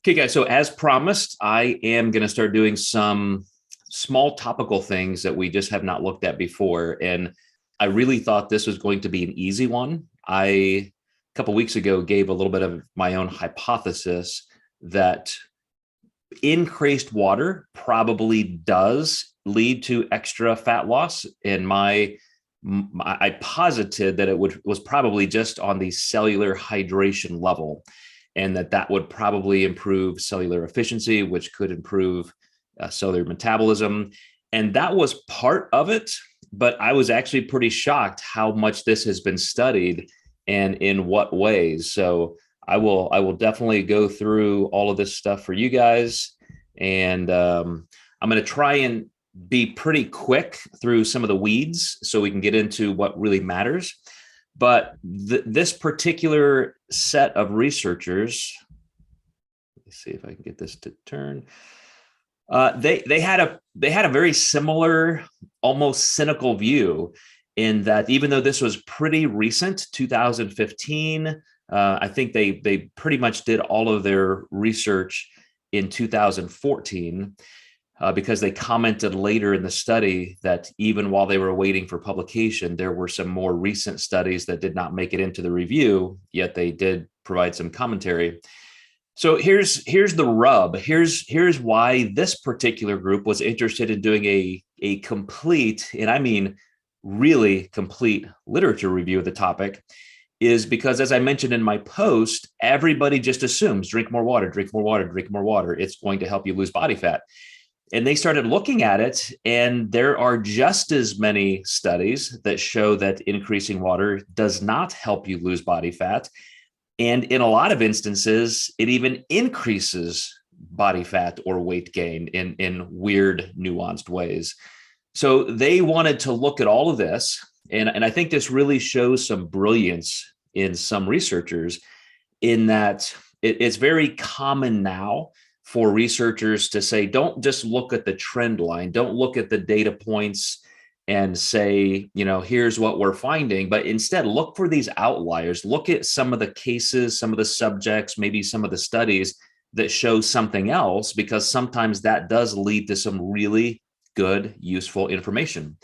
Okay, guys. So as promised, I am going to start doing some small topical things that we just have not looked at before. And I really thought this was going to be an easy one. A couple weeks ago, gave a little bit of my own hypothesis that increased water probably does lead to extra fat loss. And I posited that was probably just on the cellular hydration level, and that would probably improve cellular efficiency, which could improve cellular metabolism. And that was part of it. But I was actually pretty shocked how much this has been studied and in what ways. So I will definitely go through all of this stuff for you guys. And I'm going to try and be pretty quick through some of the weeds so we can get into what really matters. But this particular set of researchers, let me see if I can get this to turn. They had a very similar, almost cynical view in that even though this was pretty recent, 2015, I think they pretty much did all of their research in 2014. Because they commented later in the study that even while they were waiting for publication, there were some more recent studies that did not make it into the review, yet they did provide some commentary. So here's the rub. Here's why this particular group was interested in doing a complete, and I mean really complete, literature review of the topic, is because, as I mentioned in my post, everybody just assumes drink more water, drink more water, drink more water. It's going to help you lose body fat. And they started looking at it, and there are just as many studies that show that increasing water does not help you lose body fat. And in a lot of instances, it even increases body fat or weight gain in weird, nuanced ways. So they wanted to look at all of this. And I think this really shows some brilliance in some researchers in that it's very common now for researchers to say, don't just look at the trend line, don't look at the data points and say, here's what we're finding, but instead look for these outliers, look at some of the cases, some of the subjects, maybe some of the studies that show something else, because sometimes that does lead to some really good, useful information.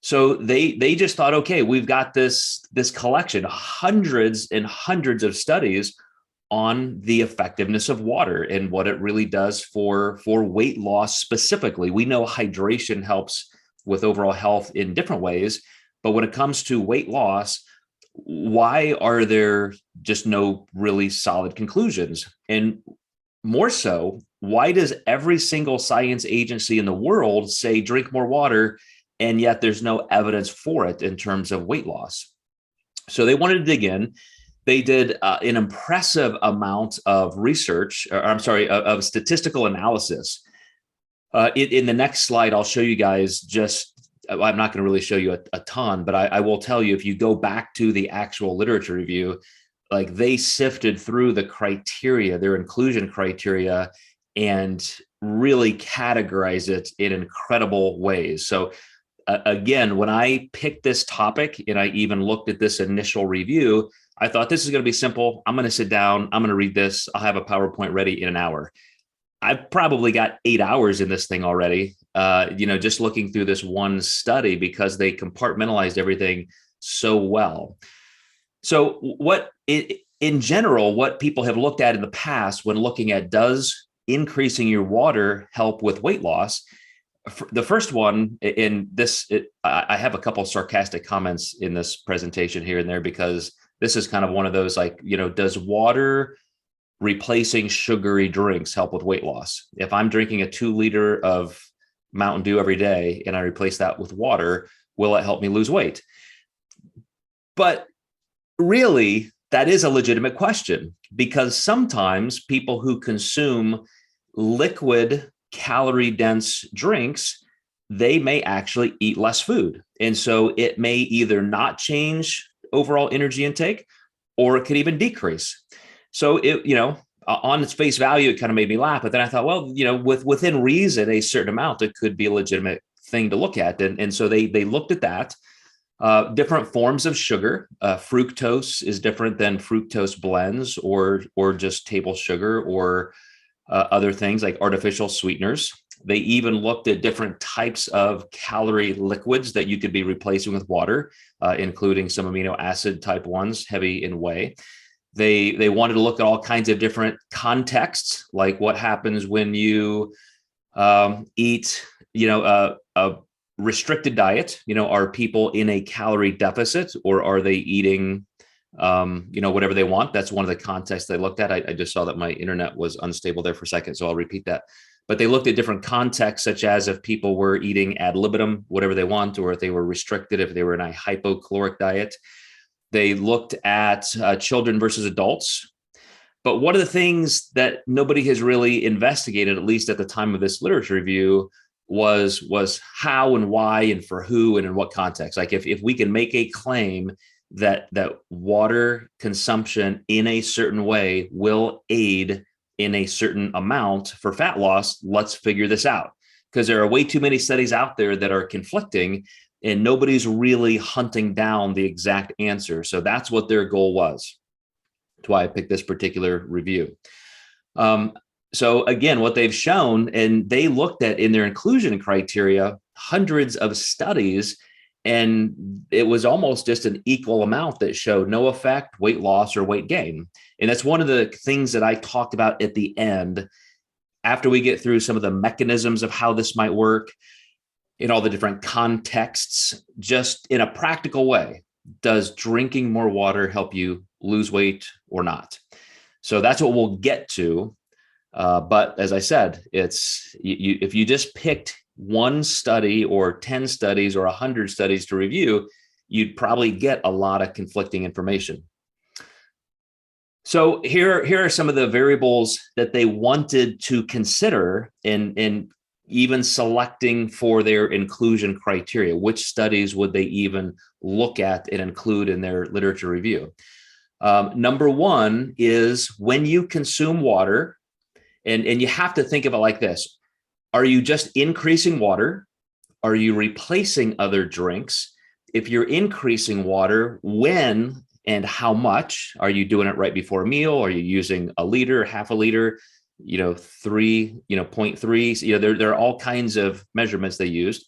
So they just thought, okay, we've got this collection, hundreds and hundreds of studies on the effectiveness of water and what it really does for weight loss specifically. We know hydration helps with overall health in different ways, but when it comes to weight loss, why are there just no really solid conclusions? And more so, why does every single science agency in the world say drink more water, and yet there's no evidence for it in terms of weight loss? So they wanted to dig in. They did an impressive amount of research, of statistical analysis. In the next slide, I'll show you guys I'm not going to really show you a ton, but I will tell you, if you go back to the actual literature review, like they sifted through the criteria, their inclusion criteria, and really categorize it in incredible ways. So again, when I picked this topic and I even looked at this initial review, I thought this is going to be simple. I'm going to sit down. I'm going to read this. I'll have a PowerPoint ready in an hour. I've probably got 8 hours in this thing already, just looking through this one study because they compartmentalized everything so well. So in general, what people have looked at in the past when looking at does increasing your water help with weight loss, the first one in this, I have a couple of sarcastic comments in this presentation here and there, because this is kind of one of those does water replacing sugary drinks help with weight loss? If I'm drinking a 2 liter of Mountain Dew every day and I replace that with water, will it help me lose weight? But really, that is a legitimate question, because sometimes people who consume liquid calorie dense drinks, they may actually eat less food. And so it may either not change overall energy intake, or it could even decrease. So on its face value, it kind of made me laugh. But then I thought, well, within reason, a certain amount, it could be a legitimate thing to look at. And so they looked at that. Different forms of sugar. Fructose is different than fructose blends or just table sugar, or other things like artificial sweeteners. They even looked at different types of calorie liquids that you could be replacing with water, including some amino acid type ones, heavy in whey. They wanted to look at all kinds of different contexts, like what happens when you eat, a restricted diet. Are people in a calorie deficit, or are they eating, whatever they want? That's one of the contexts they looked at. I just saw that my internet was unstable there for a second, so I'll repeat that. But they looked at different contexts, such as if people were eating ad libitum, whatever they want, or if they were restricted, if they were in a hypocaloric diet. They looked at children versus adults. But one of the things that nobody has really investigated, at least at the time of this literature review, was how and why and for who and in what context. Like if we can make a claim that water consumption in a certain way will aid in a certain amount for fat loss, let's figure this out. Because there are way too many studies out there that are conflicting, and nobody's really hunting down the exact answer. So that's what their goal was. That's why I picked this particular review. So again, what they've shown, and they looked at in their inclusion criteria, hundreds of studies, and it was almost just an equal amount that showed no effect, weight loss, or weight gain. And that's one of the things that I talked about at the end, after we get through some of the mechanisms of how this might work in all the different contexts, just in a practical way. Does drinking more water help you lose weight or not? So that's what we'll get to. But as I said, it's if you just picked one study or 10 studies or 100 studies to review, you'd probably get a lot of conflicting information. So here are some of the variables that they wanted to consider in even selecting for their inclusion criteria. Which studies would they even look at and include in their literature review? Number one is when you consume water, and you have to think of it like this. Are you just increasing water? Are you replacing other drinks? If you're increasing water, when and how much? Are you doing it right before a meal? Are you using a liter, half a liter, 3, 0.3? There are all kinds of measurements they used.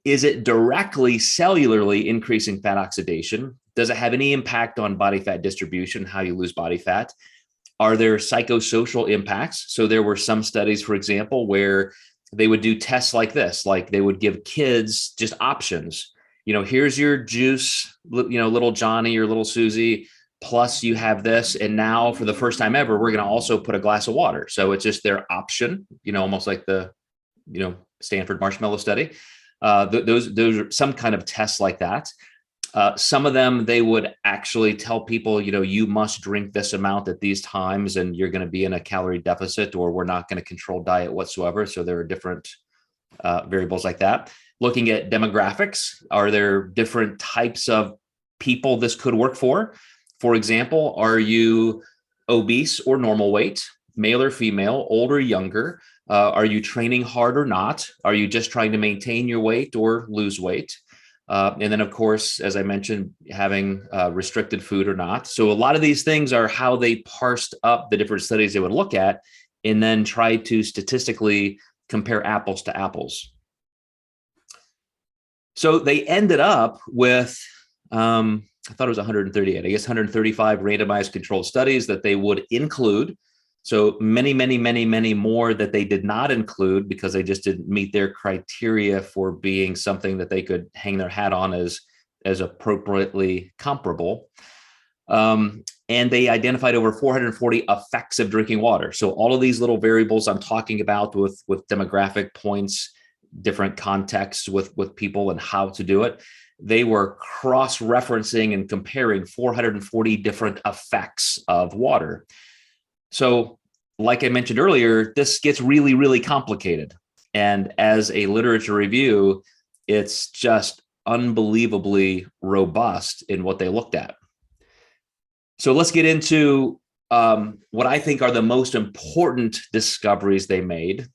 Is it directly cellularly increasing fat oxidation? Does it have any impact on body fat distribution, how you lose body fat? Are there psychosocial impacts? So there were some studies, for example, where they would do tests like this, like they would give kids just options. Here's your juice, little Johnny or little Susie, plus you have this. And now for the first time ever, we're going to also put a glass of water. So it's just their option, almost like the, Stanford marshmallow study. Those are some kind of tests like that. Some of them, they would actually tell people, you must drink this amount at these times and you're going to be in a calorie deficit, or we're not going to control diet whatsoever. So there are different variables like that. Looking at demographics, are there different types of people this could work for? For example, are you obese or normal weight, male or female, old or younger? Are you training hard or not? Are you just trying to maintain your weight or lose weight? And then, of course, as I mentioned, having restricted food or not. So a lot of these things are how they parsed up the different studies they would look at and then try to statistically compare apples to apples. So they ended up with, I thought it was 138, I guess 135 randomized controlled studies that they would include. So many, many, many, many more that they did not include because they just didn't meet their criteria for being something that they could hang their hat on as appropriately comparable. And they identified over 440 effects of drinking water. So all of these little variables I'm talking about with demographic points, different contexts with people and how to do it, they were cross-referencing and comparing 440 different effects of water. So like I mentioned earlier, this gets really, really complicated. And as a literature review, it's just unbelievably robust in what they looked at. So let's get into what I think are the most important discoveries they made.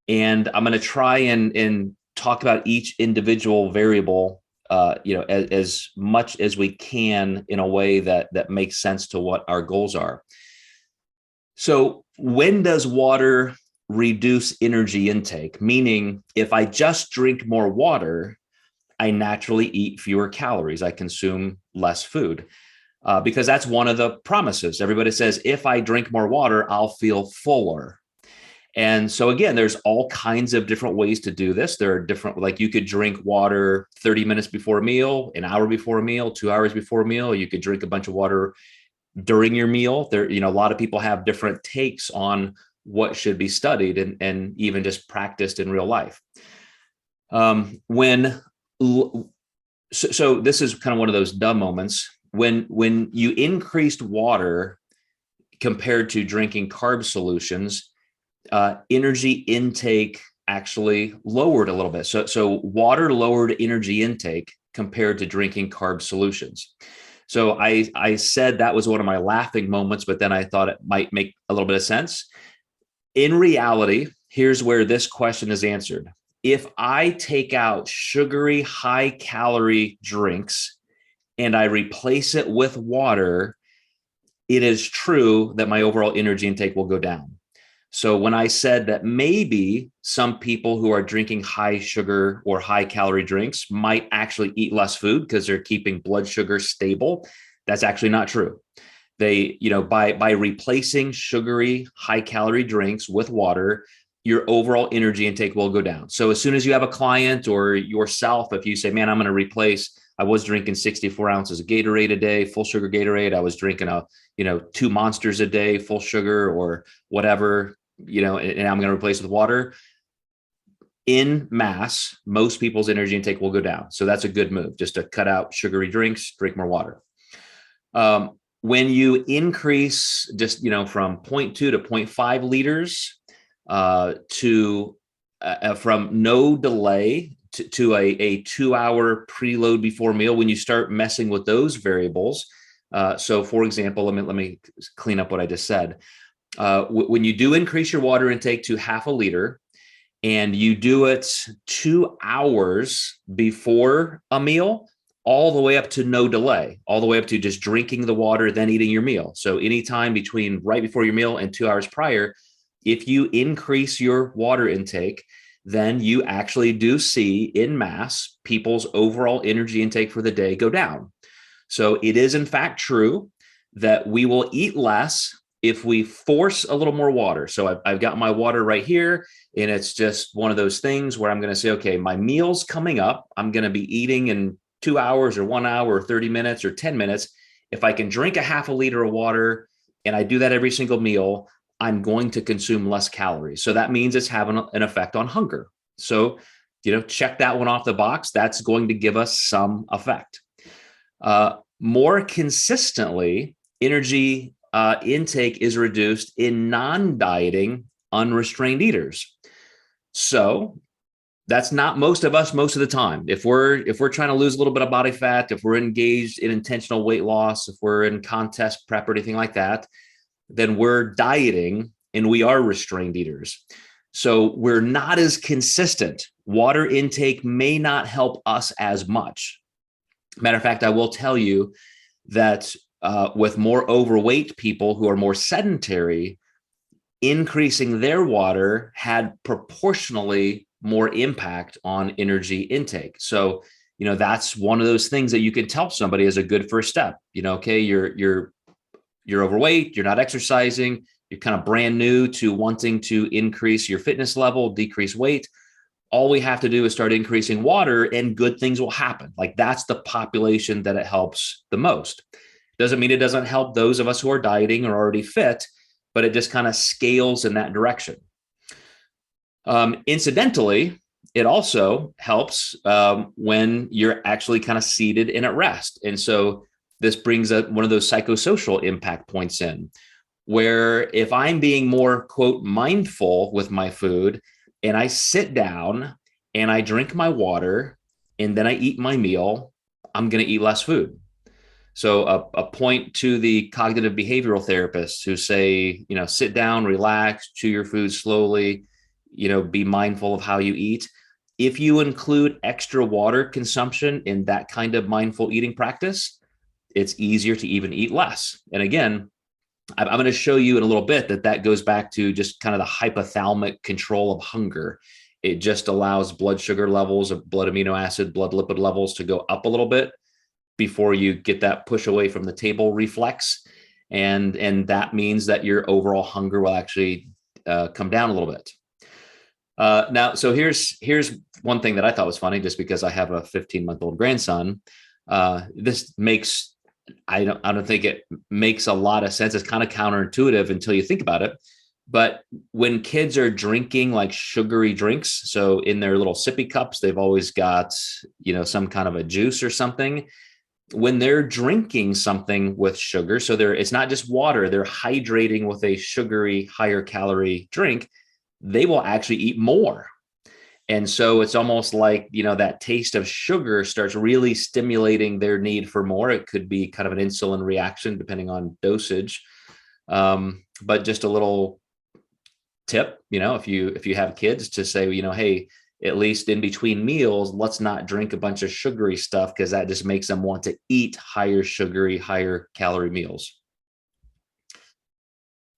And I'm going to try and talk about each individual variable, as much as we can in a way that makes sense to what our goals are. So when does water reduce energy intake? Meaning, if I just drink more water, I naturally eat fewer calories. I consume less food because that's one of the promises. Everybody says, if I drink more water, I'll feel fuller. And so again, there's all kinds of different ways to do this. There are different, like you could drink water 30 minutes before a meal, an hour before a meal, 2 hours before a meal. You could drink a bunch of water during your meal. There, a lot of people have different takes on what should be studied and even just practiced in real life. So this is kind of one of those dumb moments when you increased water compared to drinking carb solutions, energy intake actually lowered a little bit. So water lowered energy intake compared to drinking carb solutions. So I said that was one of my laughing moments, but then I thought it might make a little bit of sense. In reality, here's where this question is answered. If I take out sugary, high calorie drinks and I replace it with water, it is true that my overall energy intake will go down. So when I said that maybe some people who are drinking high sugar or high calorie drinks might actually eat less food because they're keeping blood sugar stable, that's actually not true. They, by replacing sugary, high calorie drinks with water, your overall energy intake will go down. So as soon as you have a client or yourself, if you say, man, I'm going to replace, I was drinking 64 ounces of Gatorade a day, full sugar Gatorade. I was drinking 2 Monsters a day, full sugar or whatever, and I'm going to replace with water. In mass, most people's energy intake will go down. So that's a good move, just to cut out sugary drinks, drink more water. When you increase just, from 0.2 to 0.5 liters from no delay to a 2-hour preload before meal, when you start messing with those variables. So for example, let me clean up what I just said. When you do increase your water intake to half a liter and you do it 2 hours before a meal, all the way up to no delay, all the way up to just drinking the water, then eating your meal. So anytime between right before your meal and 2 hours prior, if you increase your water intake, then you actually do see in mass people's overall energy intake for the day go down. So it is in fact true that we will eat less if we force a little more water. So I've got my water right here, and it's just one of those things where I'm going to say, okay, my meal's coming up. I'm going to be eating in 2 hours or 1 hour or 30 minutes or 10 minutes. If I can drink a half a liter of water and I do that every single meal, I'm going to consume less calories. So that means it's having an effect on hunger. So, check that one off the box. That's going to give us some effect. More consistently, energy intake is reduced in non-dieting, unrestrained eaters. So that's not most of us most of the time. If we're trying to lose a little bit of body fat, if we're engaged in intentional weight loss, if we're in contest prep or anything like that, then we're dieting and we are restrained eaters. So we're not as consistent. Water intake may not help us as much. Matter of fact, I will tell you that with more overweight people who are more sedentary, increasing their water had proportionally more impact on energy intake. So, that's one of those things that you can tell somebody as a good first step. Okay, you're overweight, you're not exercising, you're kind of brand new to wanting to increase your fitness level, decrease weight. All we have to do is start increasing water and good things will happen. Like that's the population that it helps the most. Doesn't mean it doesn't help those of us who are dieting or already fit, but it just kind of scales in that direction. Incidentally, it also helps when you're actually kind of seated and at rest. And so this brings up one of those psychosocial impact points in, where if I'm being more, quote, mindful with my food and I sit down and I drink my water and then I eat my meal, I'm going to eat less food. So a point to the cognitive behavioral therapists who say, sit down, relax, chew your food slowly, be mindful of how you eat. If you include extra water consumption in that kind of mindful eating practice, it's easier to even eat less. And again, I'm going to show you in a little bit that goes back to just kind of the hypothalamic control of hunger. It just allows blood sugar levels of blood amino acid, blood lipid levels to go up a little bit before you get that push away from the table reflex. And that means that your overall hunger will actually come down a little bit. Now, so here's one thing that I thought was funny, just because I have a 15-month-old grandson. This makes, I don't think it makes a lot of sense. It's kind of counterintuitive until you think about it. But when kids are drinking like sugary drinks, so in their little sippy cups, they've always got, some kind of a juice or something. When they're drinking something with sugar, so it's not just water, they're hydrating with a sugary, higher calorie drink, they will actually eat more. And so it's almost like, that taste of sugar starts really stimulating their need for more. It could be kind of an insulin reaction depending on dosage. But just a little tip, if you have kids, to say, hey, at least in between meals, let's not drink a bunch of sugary stuff, because that just makes them want to eat higher sugary, higher calorie meals.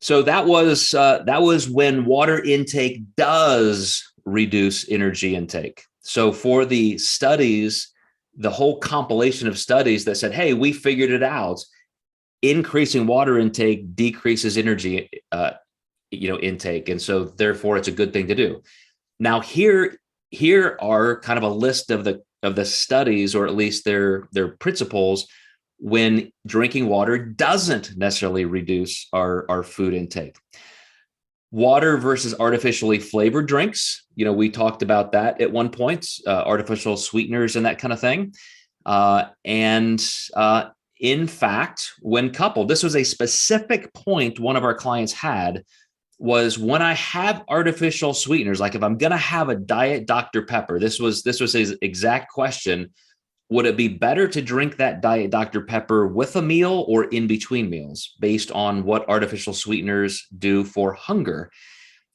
So that was when water intake does reduce energy intake. So for the studies, the whole compilation of studies that said, hey, we figured it out, increasing water intake decreases energy intake. And so therefore it's a good thing to do. Now here are kind of a list of the studies, or at least their principles, when drinking water doesn't necessarily reduce our food intake. Water versus artificially flavored drinks. We talked about that at one point, artificial sweeteners and that kind of thing. In fact, when coupled, this was a specific point one of our clients had, was when I have artificial sweeteners, like if I'm going to have a diet Dr. Pepper, this was his exact question. Would it be better to drink that diet Dr. Pepper with a meal or in between meals, based on what artificial sweeteners do for hunger?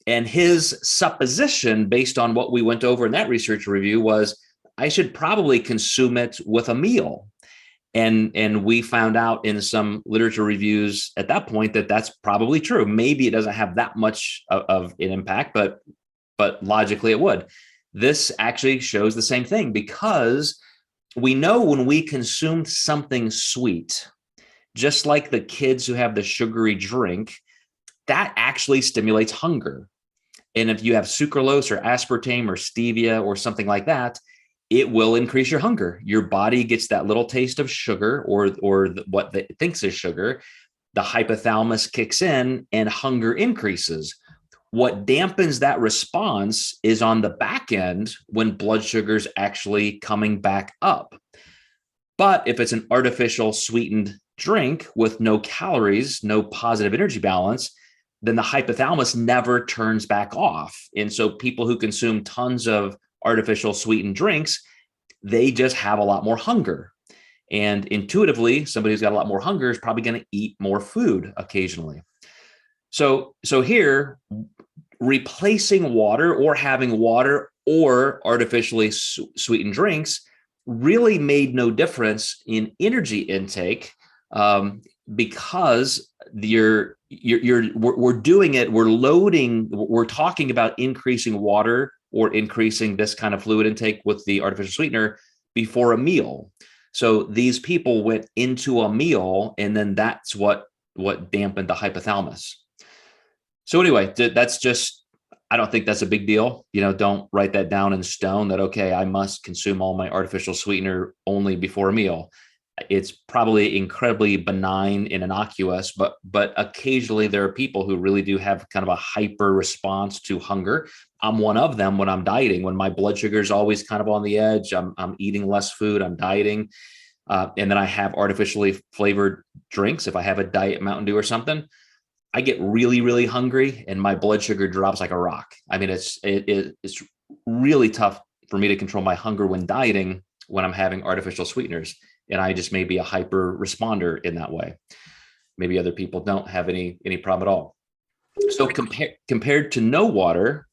And his supposition, based on what we went over in that research review, was I should probably consume it with a meal. And we found out in some literature reviews at that point that that's probably true. Maybe it doesn't have that much of an impact, but logically it would. This actually shows the same thing, because we know when we consume something sweet, just like the kids who have the sugary drink, that actually stimulates hunger. And if you have sucralose or aspartame or stevia or something like that, it will increase your hunger. Your body gets that little taste of sugar, or what it thinks is sugar. The hypothalamus kicks in and hunger increases. What dampens that response is on the back end, when blood sugar is actually coming back up. But if it's an artificial sweetened drink with no calories, no positive energy balance, then the hypothalamus never turns back off. And so people who consume tons of artificial sweetened drinks, they just have a lot more hunger. And intuitively, somebody who's got a lot more hunger is probably going to eat more food occasionally. So here, replacing water, or having water or artificially sweetened drinks, really made no difference in energy intake, because we're doing it. We're talking about increasing water or increasing this kind of fluid intake with the artificial sweetener before a meal. So these people went into a meal, and then that's what dampened the hypothalamus. So anyway, that's just, I don't think that's a big deal. Don't write that down in stone that, okay, I must consume all my artificial sweetener only before a meal. It's probably incredibly benign and innocuous, but occasionally there are people who really do have kind of a hyper response to hunger. I'm one of them when I'm dieting, when my blood sugar is always kind of on the edge. I'm eating less food, I'm dieting. And then I have artificially flavored drinks. If I have a diet Mountain Dew or something, I get really, really hungry and my blood sugar drops like a rock. I mean, it's really tough for me to control my hunger when dieting, when I'm having artificial sweeteners. And I just may be a hyper responder in that way. Maybe other people don't have any problem at all. So compared to no water,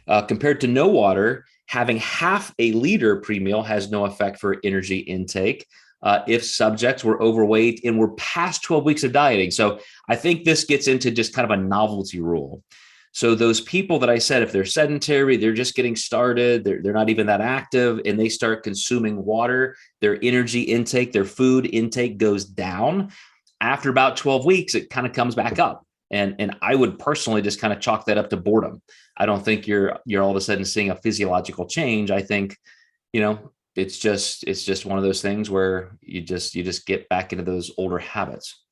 compared to no water, having half a liter pre-meal has no effect for energy intake. if subjects were overweight and were past 12 weeks of dieting. So I think this gets into just kind of a novelty rule. So those people that I said, if they're sedentary, they're just getting started, they're not even that active, and they start consuming water, their energy intake, their food intake goes down. After about 12 weeks, it kind of comes back up. And I would personally just kind of chalk that up to boredom. I don't think you're all of a sudden seeing a physiological change. I think, it's just one of those things where you just get back into those older habits.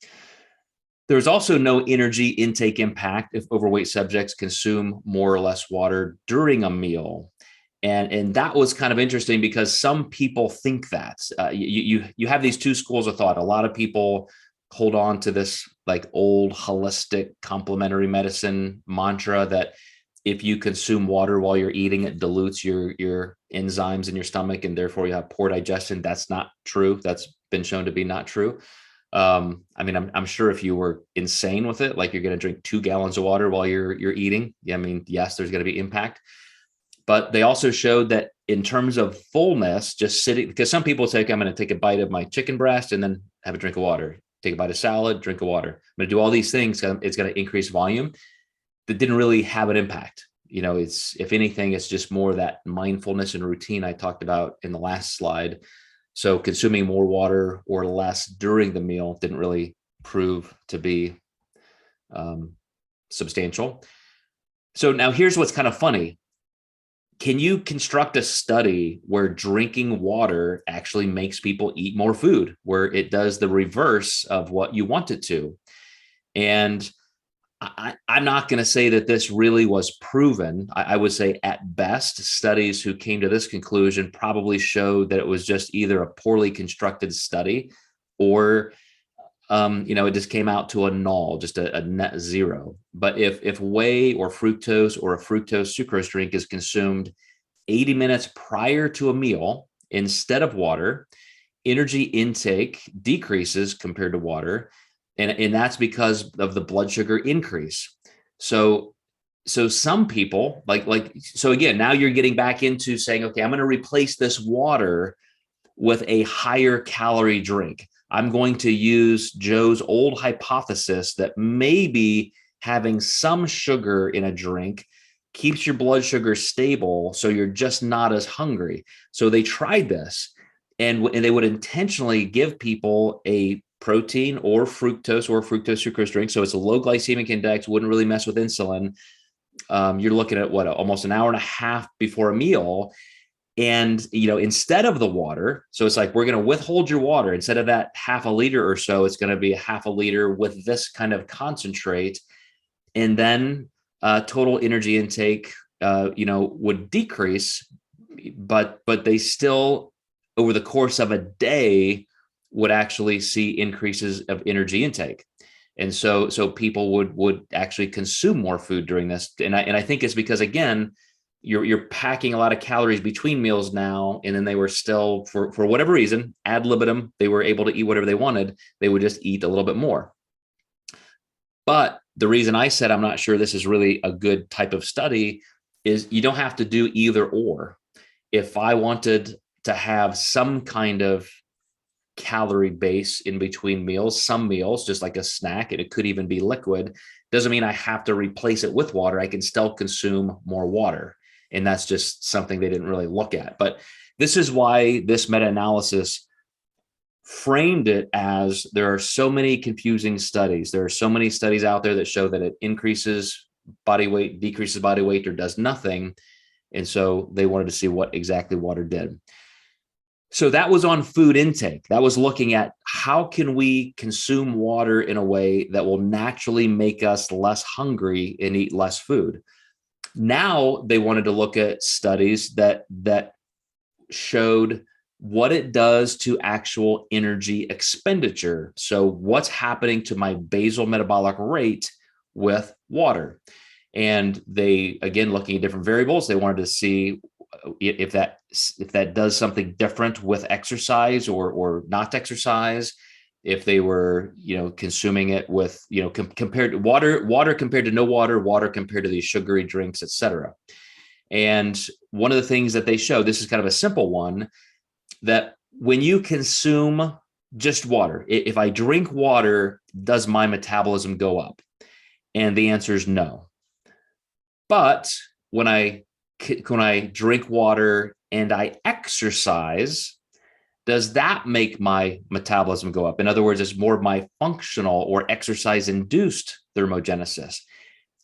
There's also no energy intake impact if overweight subjects consume more or less water during a meal. And that was kind of interesting because some people think that you have these two schools of thought. A lot of people hold on to this like old holistic complementary medicine mantra that if you consume water while you're eating, it dilutes your enzymes in your stomach and therefore you have poor digestion. That's not true. That's been shown to be not true. I'm sure if you were insane with it, like you're going to drink 2 gallons of water while you're eating. Yes, there's going to be impact. But they also showed that in terms of fullness, just sitting, because some people say, okay, I'm going to take a bite of my chicken breast and then have a drink of water, take a bite of salad, drink of water. I'm going to do all these things. It's going to increase volume. That didn't really have an impact. If anything, it's just more that mindfulness and routine I talked about in the last slide. So consuming more water or less during the meal didn't really prove to be substantial. So now here's what's kind of funny. Can you construct a study where drinking water actually makes people eat more food, where it does the reverse of what you want it to? And I'm not going to say that this really was proven. I would say at best, studies who came to this conclusion probably showed that it was just either a poorly constructed study or, it just came out to a null, just a net zero. But if whey or fructose or a fructose sucrose drink is consumed 80 minutes prior to a meal instead of water, energy intake decreases compared to water. And that's because of the blood sugar increase. So some people so again, now you're getting back into saying, okay, I'm going to replace this water with a higher calorie drink. I'm going to use Joe's old hypothesis that maybe having some sugar in a drink keeps your blood sugar stable, so you're just not as hungry. So they tried this, and they would intentionally give people a protein or fructose sucrose drink. So it's a low glycemic index, wouldn't really mess with insulin. You're looking at almost an hour and a half before a meal. And, instead of the water, so it's like, we're going to withhold your water. Instead of that half a liter or so, it's going to be a half a liter with this kind of concentrate. And then total energy intake, would decrease, but they still, over the course of a day, would actually see increases of energy intake. And so people would actually consume more food during this. And I think it's because, again, you're packing a lot of calories between meals now, and then they were still, for whatever reason, ad libitum, they were able to eat whatever they wanted. They would just eat a little bit more. But the reason I said I'm not sure this is really a good type of study is you don't have to do either or. If I wanted to have some kind of calorie base in between meals, some meals, just like a snack, and it could even be liquid, doesn't mean I have to replace it with water. I can still consume more water. And that's just something they didn't really look at. But this is why this meta-analysis framed it as there are so many confusing studies. There are so many studies out there that show that it increases body weight, decreases body weight, or does nothing. And so they wanted to see what exactly water did. So that was on food intake. That was looking at how can we consume water in a way that will naturally make us less hungry and eat less food. Now they wanted to look at studies that showed what it does to actual energy expenditure. So what's happening to my basal metabolic rate with water? And they, again, looking at different variables, they wanted to see if that does something different with exercise or not exercise, if they were, consuming it with, compared to water compared to no water compared to these sugary drinks, et cetera. And one of the things that they show, this is kind of a simple one, that when you consume just water, if I drink water, does my metabolism go up? And the answer is no. But when I drink water and I exercise, does that make my metabolism go up? In other words, it's more of my functional or exercise induced thermogenesis.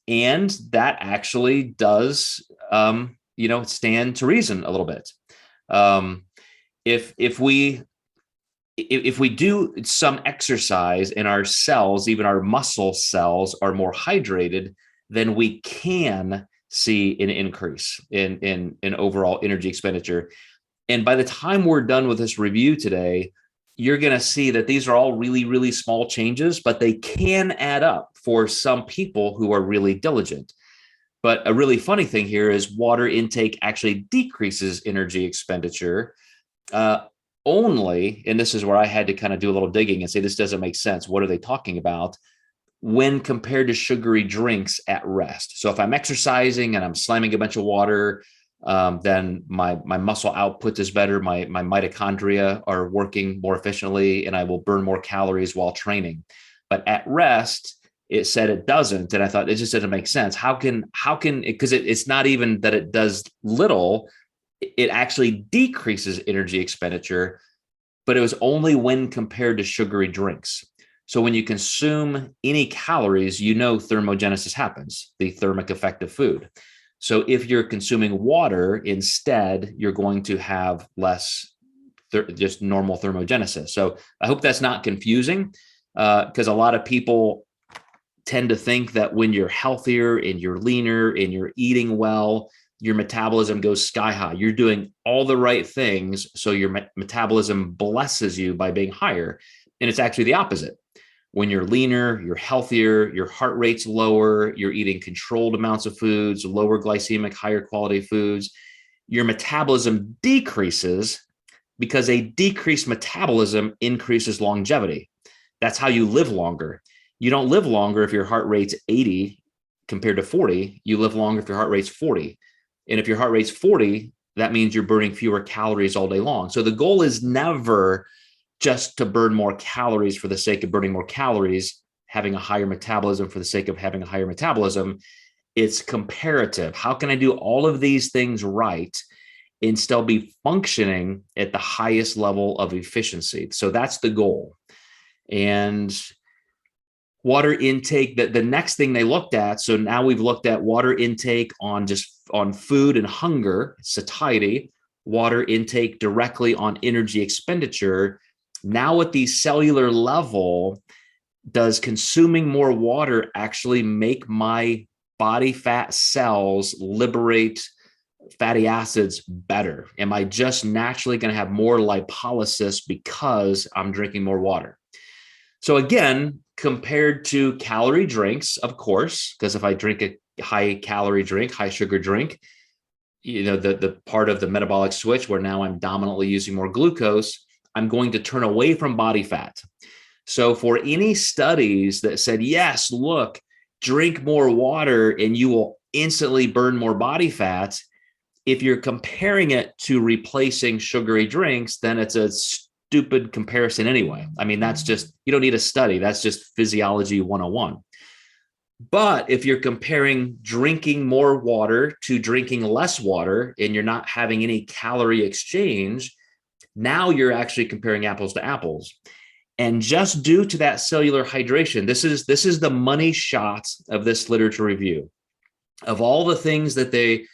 And that actually does, stand to reason a little bit. Um, if we do some exercise and our cells, even our muscle cells, are more hydrated, then we can see an increase in overall energy expenditure. And by the time we're done with this review today, you're going to see that these are all really, really small changes, but they can add up for some people who are really diligent. But a really funny thing here is water intake actually decreases energy expenditure only, and this is where I had to kind of do a little digging and say, this doesn't make sense. What are they talking about? When compared to sugary drinks at rest. So if I'm exercising and I'm slamming a bunch of water, then my muscle output is better. My mitochondria are working more efficiently, and I will burn more calories while training. But at rest, it said it doesn't, and I thought it just doesn't make sense. How can because it's not even that it does little, it actually decreases energy expenditure, but it was only when compared to sugary drinks. So when you consume any calories, thermogenesis happens, the thermic effect of food. So if you're consuming water instead, you're going to have less just normal thermogenesis. So I hope that's not confusing, because a lot of people tend to think that when you're healthier and you're leaner and you're eating well, your metabolism goes sky high. You're doing all the right things, so your metabolism blesses you by being higher. And it's actually the opposite. When you're leaner, you're healthier, your heart rate's lower, you're eating controlled amounts of foods, lower glycemic, higher quality foods, your metabolism decreases, because a decreased metabolism increases longevity. That's how you live longer. You don't live longer if your heart rate's 80 compared to 40. You live longer if your heart rate's 40. And if your heart rate's 40, that means you're burning fewer calories all day long. So the goal is never just to burn more calories for the sake of burning more calories, having a higher metabolism for the sake of having a higher metabolism. It's comparative. How can I do all of these things right and still be functioning at the highest level of efficiency? So that's the goal. And water intake, the next thing they looked at, so now we've looked at water intake on food and hunger, satiety, water intake directly on energy expenditure. Now at the cellular level, does consuming more water actually make my body fat cells liberate fatty acids better? Am I just naturally going to have more lipolysis because I'm drinking more water? So again, compared to calorie drinks, of course, because if I drink a high calorie drink, high sugar drink, the part of the metabolic switch where now I'm dominantly using more glucose, I'm going to turn away from body fat. So for any studies that said, yes, look, drink more water and you will instantly burn more body fat, if you're comparing it to replacing sugary drinks, then it's a stupid comparison anyway. I mean, that's just, you don't need a study. That's just physiology 101. But if you're comparing drinking more water to drinking less water and you're not having any calorie exchange, now you're actually comparing apples to apples. And just due to that cellular hydration, this is the money shot of this literature review. Of all the things that they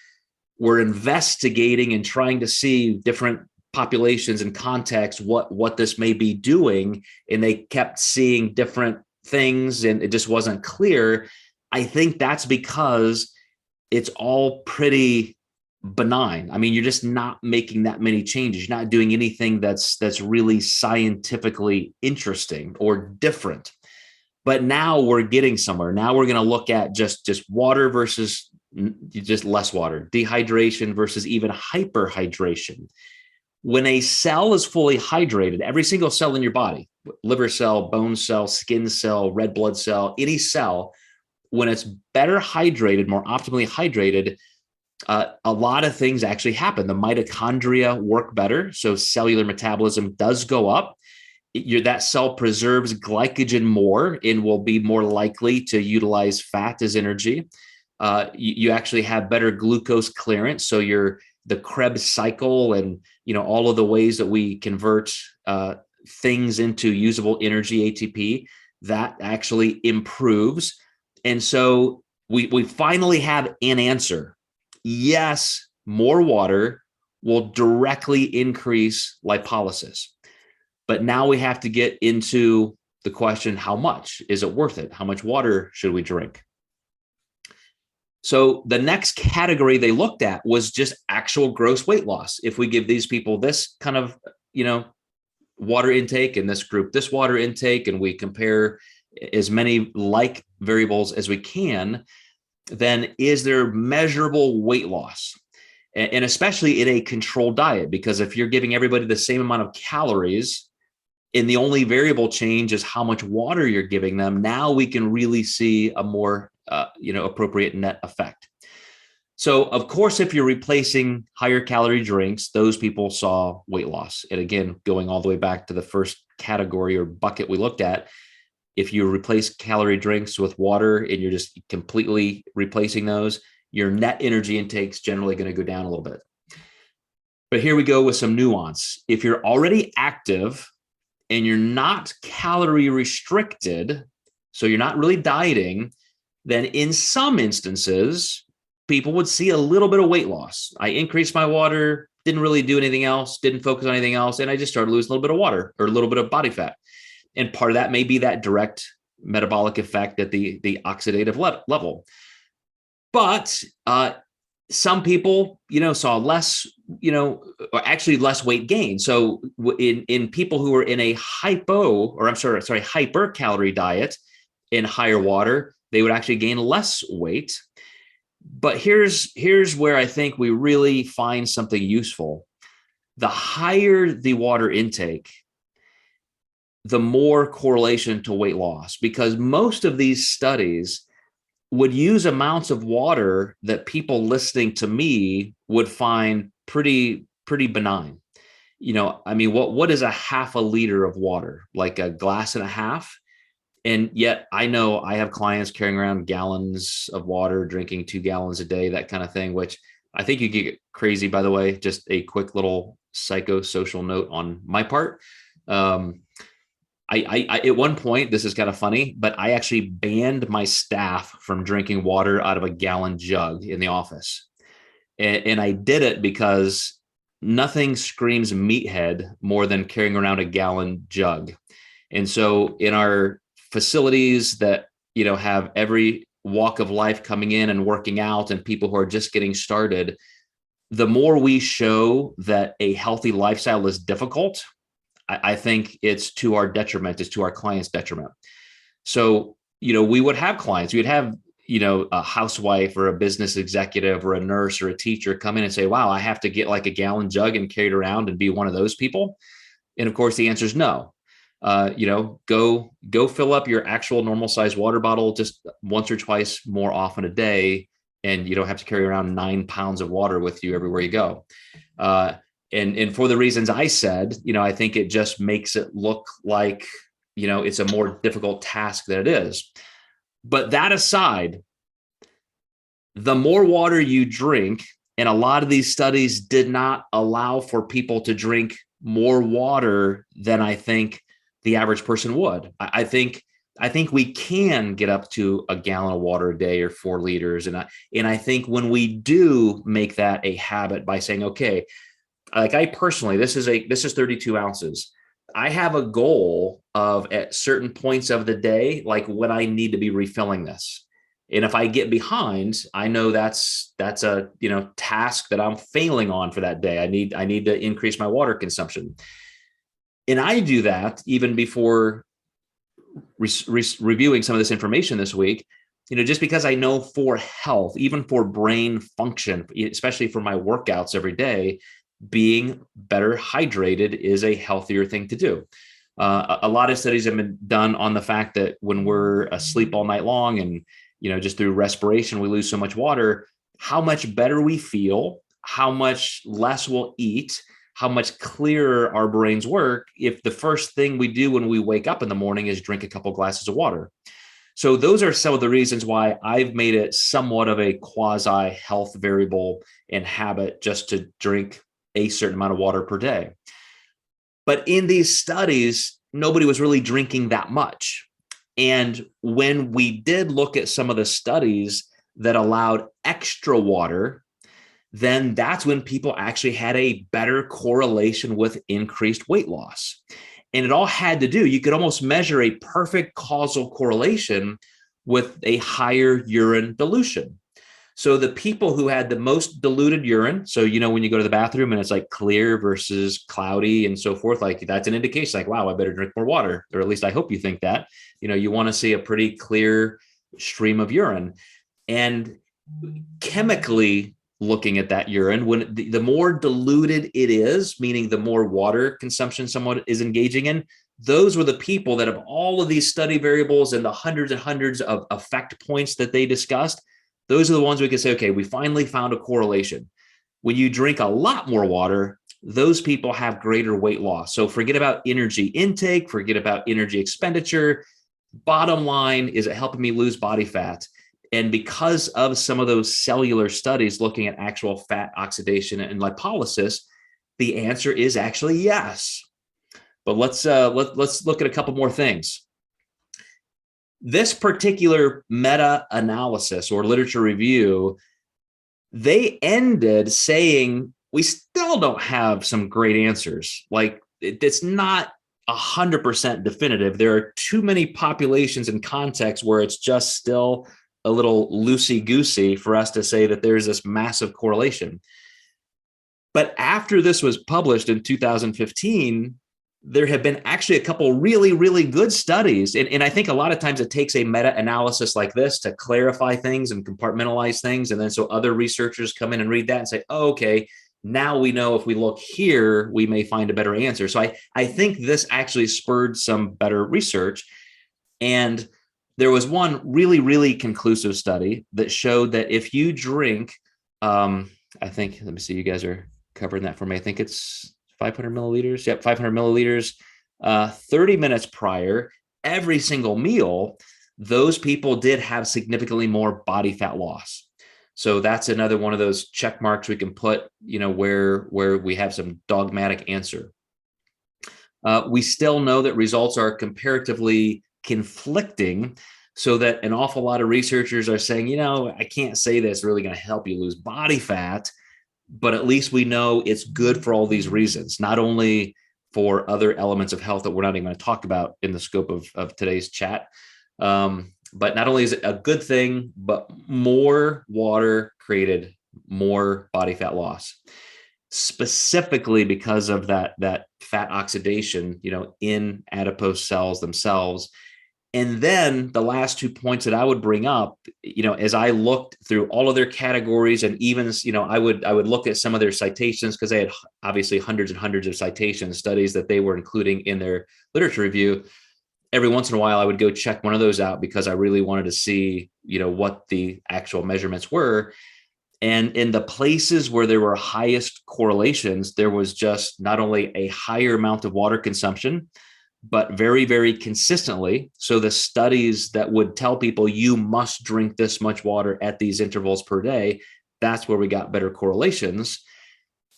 were investigating and trying to see different populations and contexts, what this may be doing, and they kept seeing different things and it just wasn't clear. I think that's because it's all pretty benign. I mean, you're just not making that many changes. You're not doing anything that's really scientifically interesting or different. But now we're getting somewhere. Now we're going to look at just water versus just less water, dehydration versus even hyperhydration. When a cell is fully hydrated, every single cell in your body, liver cell, bone cell, skin cell, red blood cell, any cell, when it's better hydrated, more optimally hydrated, A lot of things actually happen. The mitochondria work better, so cellular metabolism does go up. That cell preserves glycogen more and will be more likely to utilize fat as energy. You actually have better glucose clearance, so the Krebs cycle and all of the ways that we convert things into usable energy, ATP, that actually improves. And so we finally have an answer. Yes, more water will directly increase lipolysis. But now we have to get into the question, how much? Is it worth it? How much water should we drink? So the next category they looked at was just actual gross weight loss. If we give these people this kind of, water intake, and this group this water intake, and we compare as many like variables as we can, then is there measurable weight loss? And especially in a controlled diet, because if you're giving everybody the same amount of calories and the only variable change is how much water you're giving them, now we can really see a more appropriate net effect. So of course, if you're replacing higher calorie drinks, those people saw weight loss. And again, going all the way back to the first category or bucket we looked at, if you replace calorie drinks with water and you're just completely replacing those, your net energy intake is generally going to go down a little bit. But here we go with some nuance. If you're already active and you're not calorie restricted, so you're not really dieting, then in some instances, people would see a little bit of weight loss. I increased my water, didn't really do anything else, didn't focus on anything else, and I just started losing a little bit of water or a little bit of body fat. And part of that may be that direct metabolic effect at the oxidative level. But some people, saw less, or actually less weight gain. So in people who are in a hyper calorie diet in higher water, they would actually gain less weight. But here's where I think we really find something useful. The higher the water intake, the more correlation to weight loss, because most of these studies would use amounts of water that people listening to me would find pretty benign. What is a half a liter of water? Like a glass and a half? And yet I know I have clients carrying around gallons of water, drinking 2 gallons a day, that kind of thing, which I think you get crazy, by the way. Just a quick little psychosocial note on my part. I at one point, this is kind of funny, but I actually banned my staff from drinking water out of a gallon jug in the office. And I did it because nothing screams meathead more than carrying around a gallon jug. And so in our facilities that, have every walk of life coming in and working out, and people who are just getting started, the more we show that a healthy lifestyle is difficult, I think it's to our detriment, it's to our clients' detriment. So, we would have clients, we'd have, a housewife or a business executive or a nurse or a teacher come in and say, wow, I have to get like a gallon jug and carry it around and be one of those people. And of course, the answer is no. Go fill up your actual normal size water bottle just once or twice more often a day. And you don't have to carry around 9 pounds of water with you everywhere you go. And for the reasons I said, I think it just makes it look like, it's a more difficult task than it is. But that aside, the more water you drink, and a lot of these studies did not allow for people to drink more water than I think the average person would. I think we can get up to a gallon of water a day or 4 liters. And I think when we do make that a habit by saying, okay, like I personally, this is 32 ounces. I have a goal of at certain points of the day, like when I need to be refilling this. And if I get behind, I know that's a, task that I'm failing on for that day. I need to increase my water consumption. And I do that even before reviewing some of this information this week, just because I know for health, even for brain function, especially for my workouts every day, being better hydrated is a healthier thing to do. A lot of studies have been done on the fact that when we're asleep all night long and, just through respiration, we lose so much water. how much better we feel, how much less we'll eat, how much clearer our brains work if the first thing we do when we wake up in the morning is drink a couple glasses of water. So those are some of the reasons why I've made it somewhat of a quasi health variable and habit just to drink a certain amount of water per day. But in these studies, nobody was really drinking that much. And when we did look at some of the studies that allowed extra water, then that's when people actually had a better correlation with increased weight loss. And it all had to do, you could almost measure a perfect causal correlation with a higher urine dilution. So the people who had the most diluted urine, so, when you go to the bathroom and it's like clear versus cloudy and so forth, like that's an indication like, wow, I better drink more water. Or at least I hope you think that, you want to see a pretty clear stream of urine. And chemically looking at that urine, when the more diluted it is, meaning the more water consumption someone is engaging in, those were the people that of all of these study variables and the hundreds and hundreds of effect points that they discussed, those are the ones we could say, okay, we finally found a correlation. When you drink a lot more water, those people have greater weight loss. So forget about energy intake, forget about energy expenditure. Bottom line, is it helping me lose body fat? And because of some of those cellular studies looking at actual fat oxidation and lipolysis, the answer is actually yes. But let's look at a couple more things. This particular meta-analysis or literature review, they ended saying we still don't have some great answers. Like it's not 100% definitive. There are too many populations and contexts where it's just still a little loosey-goosey for us to say that there's this massive correlation. But after this was published in 2015, there have been actually a couple really, really good studies. And I think a lot of times it takes a meta-analysis like this to clarify things and compartmentalize things. And then so other researchers come in and read that and say, oh, okay, now we know if we look here, we may find a better answer. So I think this actually spurred some better research. And there was one really, really conclusive study that showed that if you drink, I think, let me see, you guys are covering that for me. I think it's 500 milliliters. Yep, 500 milliliters, 30 minutes prior, every single meal, those people did have significantly more body fat loss. So that's another one of those check marks we can put, where we have some dogmatic answer. We still know that results are comparatively conflicting, so that an awful lot of researchers are saying, I can't say that's really going to help you lose body fat, but at least we know it's good for all these reasons, not only for other elements of health that we're not even going to talk about in the scope of today's chat. But not only is it a good thing, but more water created more body fat loss, specifically because of that fat oxidation, in adipose cells themselves. And then the last 2 points that I would bring up, as I looked through all of their categories, and even, I would look at some of their citations, because they had obviously hundreds and hundreds of citations, studies that they were including in their literature review. Every once in a while, I would go check one of those out because I really wanted to see, what the actual measurements were. And in the places where there were highest correlations, there was just not only a higher amount of water consumption, but very, very consistently. So the studies that would tell people you must drink this much water at these intervals per day, that's where we got better correlations.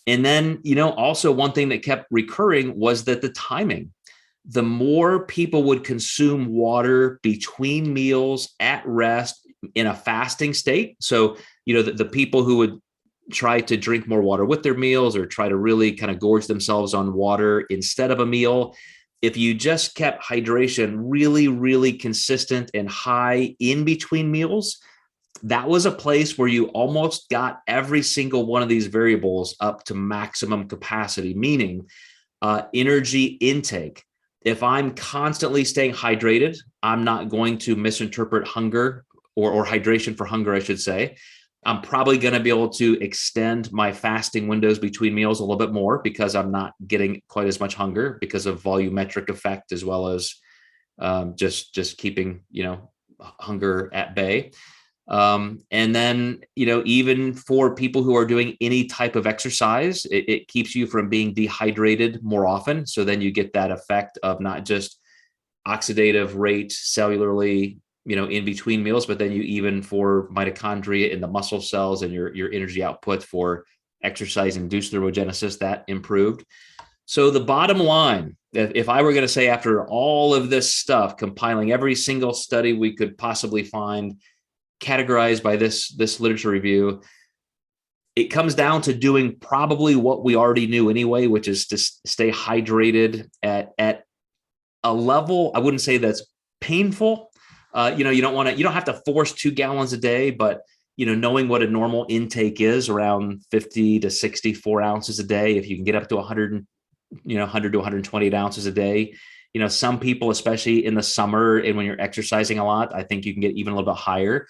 And then, also one thing that kept recurring was that the timing. The more people would consume water between meals, at rest, in a fasting state. So, the people who would try to drink more water with their meals or try to really kind of gorge themselves on water instead of a meal, if you just kept hydration really, really consistent and high in between meals, that was a place where you almost got every single one of these variables up to maximum capacity, meaning energy intake. If I'm constantly staying hydrated, I'm not going to misinterpret hunger or hydration for hunger, I should say. I'm probably going to be able to extend my fasting windows between meals a little bit more because I'm not getting quite as much hunger because of volumetric effect, as well as just keeping, hunger at bay. And then, even for people who are doing any type of exercise, it keeps you from being dehydrated more often. So then you get that effect of not just oxidative rate cellularly, in between meals, but then you even for mitochondria in the muscle cells and your energy output for exercise induced thermogenesis that improved. So the bottom line, if I were going to say after all of this stuff, compiling every single study we could possibly find, categorized by this literature review, it comes down to doing probably what we already knew anyway, which is to stay hydrated at a level, I wouldn't say that's painful. You don't have to force 2 gallons a day, but knowing what a normal intake is around 50 to 64 ounces a day, if you can get up to 100 to 128 ounces a day. Some people, especially in the summer and when you're exercising a lot, I think you can get even a little bit higher,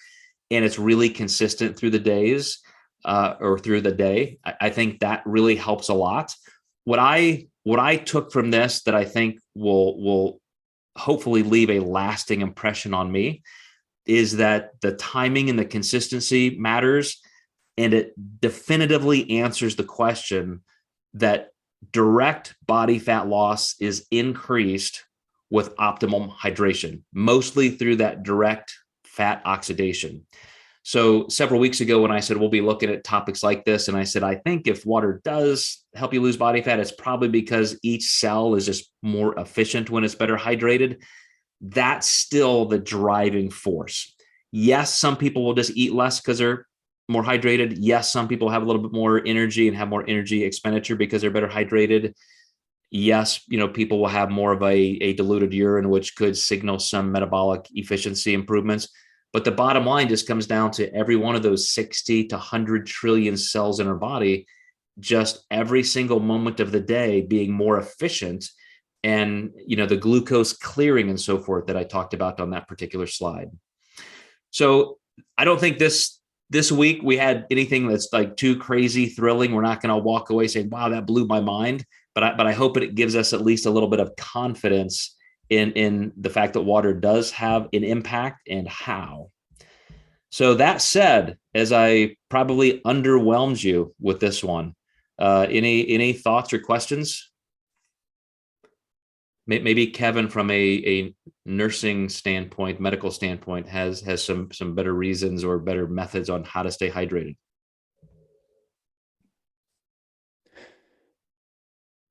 and it's really consistent through the days or through the day. I think that really helps a lot. What I took from this that I think will hopefully leave a lasting impression on me is that the timing and the consistency matters, and it definitively answers the question that direct body fat loss is increased with optimum hydration, mostly through that direct fat oxidation. So several weeks ago when I said we'll be looking at topics like this, and I said, I think if water does help you lose body fat, it's probably because each cell is just more efficient when it's better hydrated. That's still the driving force. Yes, some people will just eat less because they're more hydrated. Yes, some people have a little bit more energy and have more energy expenditure because they're better hydrated. Yes, people will have more of a diluted urine, which could signal some metabolic efficiency improvements. But the bottom line just comes down to every one of those 60 to 100 trillion cells in our body, just every single moment of the day being more efficient, and the glucose clearing and so forth that I talked about on that particular slide. So I don't think this week we had anything that's like too crazy thrilling. We're not going to walk away saying, wow, that blew my mind. But I hope it gives us at least a little bit of confidence in the fact that water does have an impact and how. So that said, as I probably underwhelmed you with this one, any thoughts or questions? Maybe Kevin, from a nursing standpoint, medical standpoint, has some better reasons or better methods on how to stay hydrated.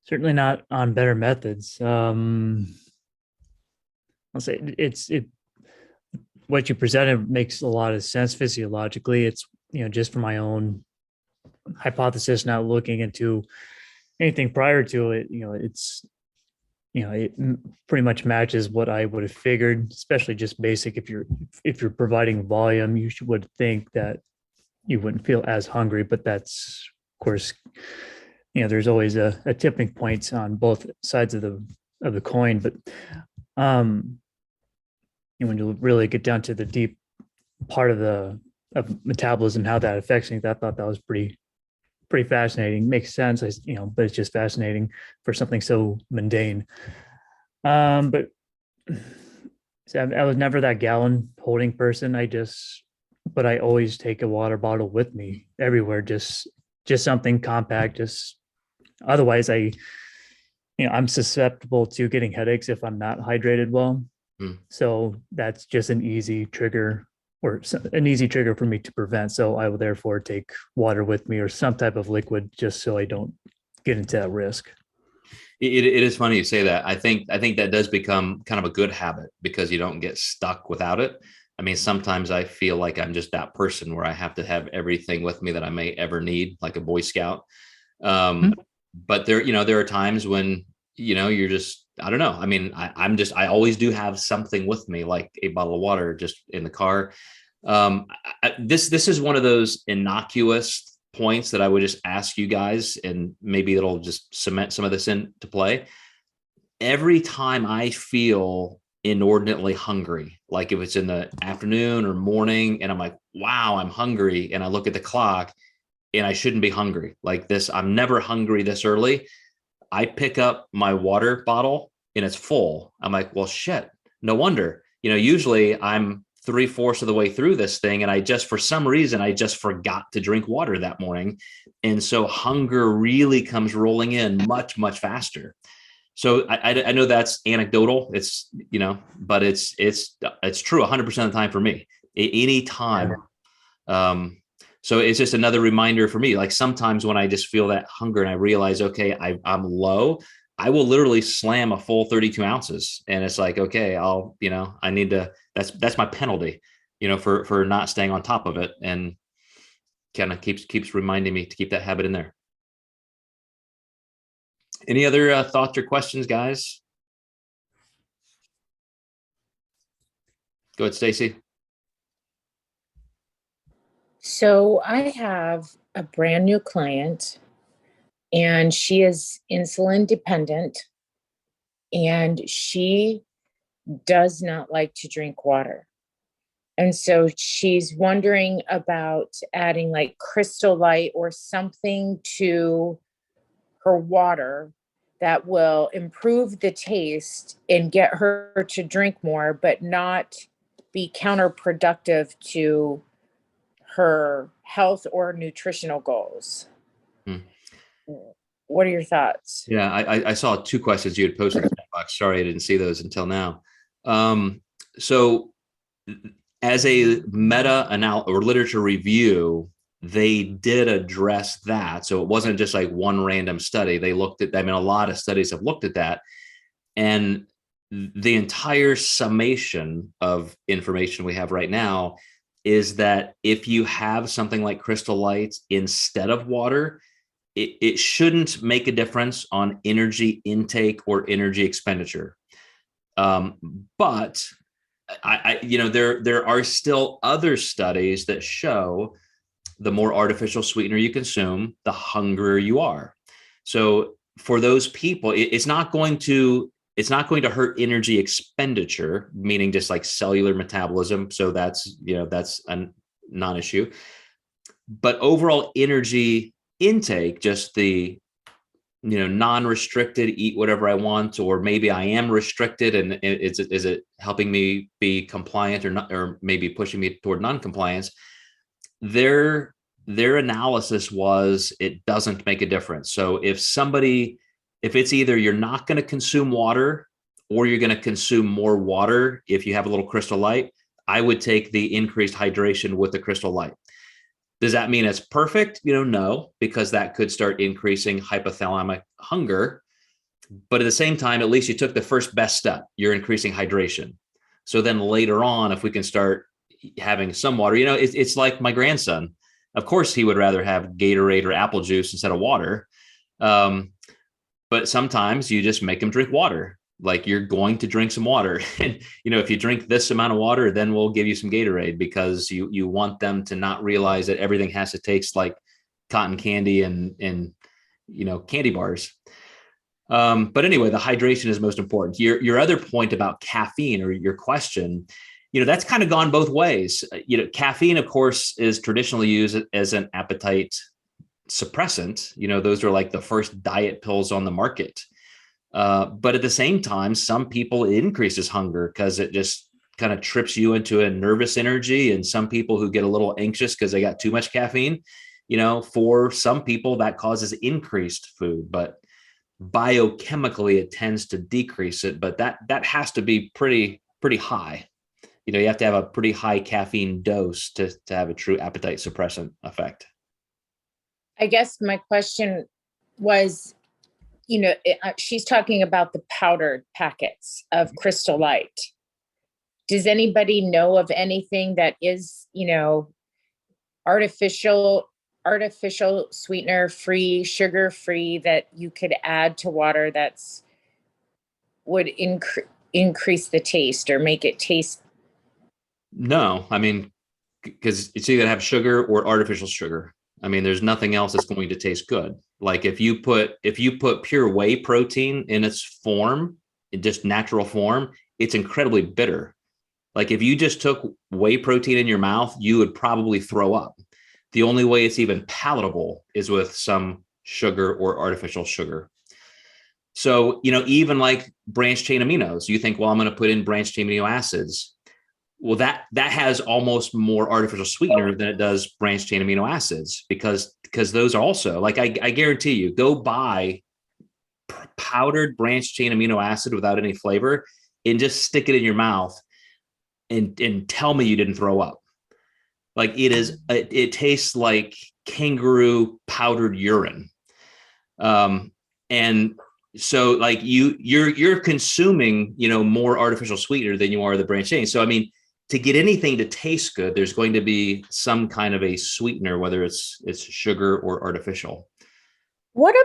Certainly not on better methods. I'll say what you presented makes a lot of sense physiologically. It's, just for my own hypothesis, not looking into anything prior to it, it pretty much matches what I would have figured, especially just basic. If you're providing volume, you would think that you wouldn't feel as hungry, but that's, of course, there's always a tipping point on both sides of the coin. But when you really get down to the deep part of metabolism, how that affects me, I thought that was pretty fascinating. Makes sense, but it's just fascinating for something so mundane. But so I was never that gallon holding person. But I always take a water bottle with me everywhere, just something compact. Just otherwise, I'm susceptible to getting headaches if I'm not hydrated well. So that's just an easy trigger for me to prevent. So I will therefore take water with me or some type of liquid just so I don't get into that risk. It is funny you say that. I think that does become kind of a good habit because you don't get stuck without it. I mean, sometimes I feel like I'm just that person where I have to have everything with me that I may ever need, like a Boy Scout. But there are times when, you're just, I don't know. I mean, I always do have something with me, like a bottle of water just in the car. This is one of those innocuous points that I would just ask you guys, and maybe it'll just cement some of this into play. Every time I feel inordinately hungry, like if it's in the afternoon or morning, and I'm like, wow, I'm hungry, and I look at the clock and I shouldn't be hungry like this. I'm never hungry this early. I pick up my water bottle and it's full. I'm like, well, shit, no wonder. Usually I'm 3/4 of the way through this thing. And for some reason, I just forgot to drink water that morning. And so hunger really comes rolling in much, much faster. So I know that's anecdotal. It's, but it's true 100% of the time for me, any time. So it's just another reminder for me. Like sometimes when I just feel that hunger and I realize, okay, I'm low, I will literally slam a full 32 ounces. And it's like, okay, I need to, that's my penalty, for not staying on top of it, and kind of keeps reminding me to keep that habit in there. Any other thoughts or questions, guys? Go ahead, Stacy. So I have a brand new client, and she is insulin dependent, and she does not like to drink water. And so she's wondering about adding like Crystal Light or something to her water that will improve the taste and get her to drink more, but not be counterproductive to her health or nutritional goals. What are your thoughts? Yeah, I saw 2 questions you had posted in the box. Sorry, I didn't see those until now. So as a meta-analysis or literature review, they did address that. So it wasn't just like one random study. They looked at, a lot of studies have looked at that. And the entire summation of information we have right now is that if you have something like Crystal Light instead of water, it shouldn't make a difference on energy intake or energy expenditure. But there are still other studies that show the more artificial sweetener you consume, the hungrier you are. So for those people, it's not going to hurt energy expenditure, meaning just like cellular metabolism. So that's a non-issue. But overall energy intake, just the non-restricted, eat whatever I want, or maybe I am restricted, and is it helping me be compliant or not, or maybe pushing me toward non-compliance? Their analysis was it doesn't make a difference. So if it's either you're not going to consume water or you're going to consume more water if you have a little Crystal Light, I would take the increased hydration with the Crystal Light. Does that mean it's perfect? No, because that could start increasing hypothalamic hunger. But at the same time, at least you took the first best step. You're increasing hydration. So then later on, if we can start having some water, it's like my grandson. Of course, he would rather have Gatorade or apple juice instead of water. But sometimes you just make him drink water. Like, you're going to drink some water. And, if you drink this amount of water, then we'll give you some Gatorade, because you want them to not realize that everything has to taste like cotton candy and candy bars. But anyway, the hydration is most important. Your other point about caffeine, or your question, that's kind of gone both ways. Caffeine, of course, is traditionally used as an appetite suppressant. Those are like the first diet pills on the market. But at the same time, some people, it increases hunger because it just kind of trips you into a nervous energy. And some people who get a little anxious because they got too much caffeine, for some people that causes increased food, but biochemically it tends to decrease it. But that has to be pretty high. You have to have a pretty high caffeine dose to have a true appetite suppressant effect. I guess my question was, she's talking about the powdered packets of Crystal Light. Does anybody know of anything that is, artificial sweetener free, sugar free, that you could add to water would increase the taste or make it taste? No, because it's either have sugar or artificial sugar. There's nothing else that's going to taste good. Like if you put pure whey protein in its form, in just natural form, it's incredibly bitter. Like if you just took whey protein in your mouth, you would probably throw up. The only way it's even palatable is with some sugar or artificial sugar. So, even like branched chain aminos, you think, well, I'm going to put in branched chain amino acids. Well, that has almost more artificial sweetener than it does branched chain amino acids, because those are also, like, I guarantee you, go buy powdered branched chain amino acid without any flavor and just stick it in your mouth and tell me you didn't throw up. Like, it tastes like kangaroo powdered urine. And so, like, you're consuming, more artificial sweetener than you are the branched chain. So, I mean, to get anything to taste good, there's going to be some kind of a sweetener, whether it's sugar or artificial. What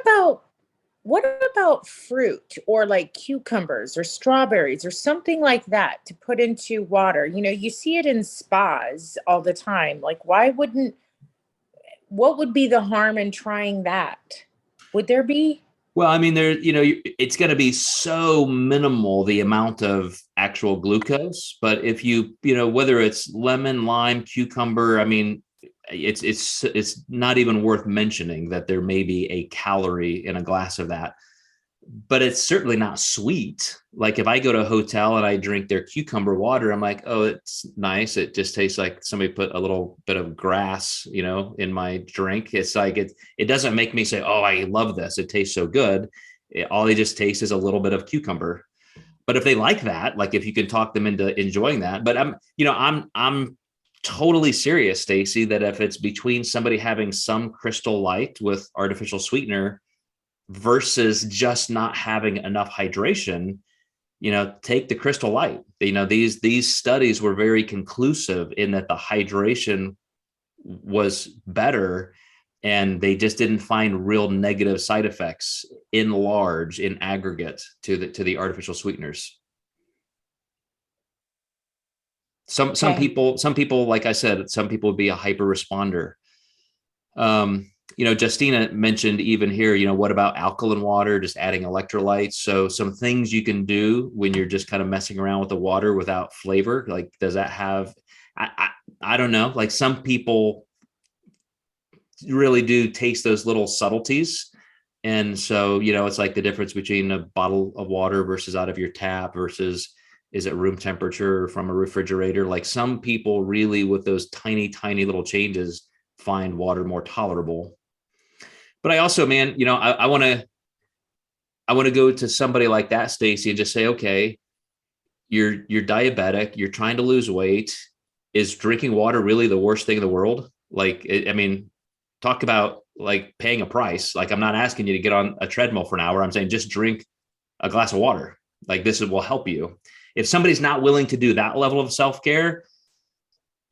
about fruit, or like cucumbers or strawberries or something like that to put into water? You see it in spas all the time. Like, what would be the harm in trying that? Would there be? Well, I mean, it's going to be so minimal, the amount of actual glucose. But if whether it's lemon, lime, cucumber, I mean, it's not even worth mentioning that there may be a calorie in a glass of that. But it's certainly not sweet. Like, if I go to a hotel and I drink their cucumber water, I'm like, oh, it's nice. It just tastes like somebody put a little bit of grass, in my drink. It's like, it doesn't make me say, oh, I love this, it tastes so good. All they just taste is a little bit of cucumber. But if they like that, like, if you can talk them into enjoying that. But I'm totally serious, Stacy, that if it's between somebody having some Crystal Light with artificial sweetener versus just not having enough hydration, take the Crystal Light. These studies were very conclusive in that the hydration was better, and they just didn't find real negative side effects in aggregate to the artificial sweeteners. Some people, like I said, some people would be a hyper responder. Justina mentioned even here, what about alkaline water, just adding electrolytes? So some things you can do when you're just kind of messing around with the water without flavor. Like, does that have, I don't know. Like, some people really do taste those little subtleties. And so, it's like the difference between a bottle of water versus out of your tap versus, is it room temperature from a refrigerator? Like, some people really, with those tiny, tiny little changes, find water more tolerable. But I also, man, I want to go to somebody like that, Stacy, and just say, okay, you're diabetic, you're trying to lose weight. Is drinking water really the worst thing in the world? Like, I mean, talk about like paying a price. Like, I'm not asking you to get on a treadmill for an hour. I'm saying just drink a glass of water. Like, this will help you. If somebody's not willing to do that level of self-care,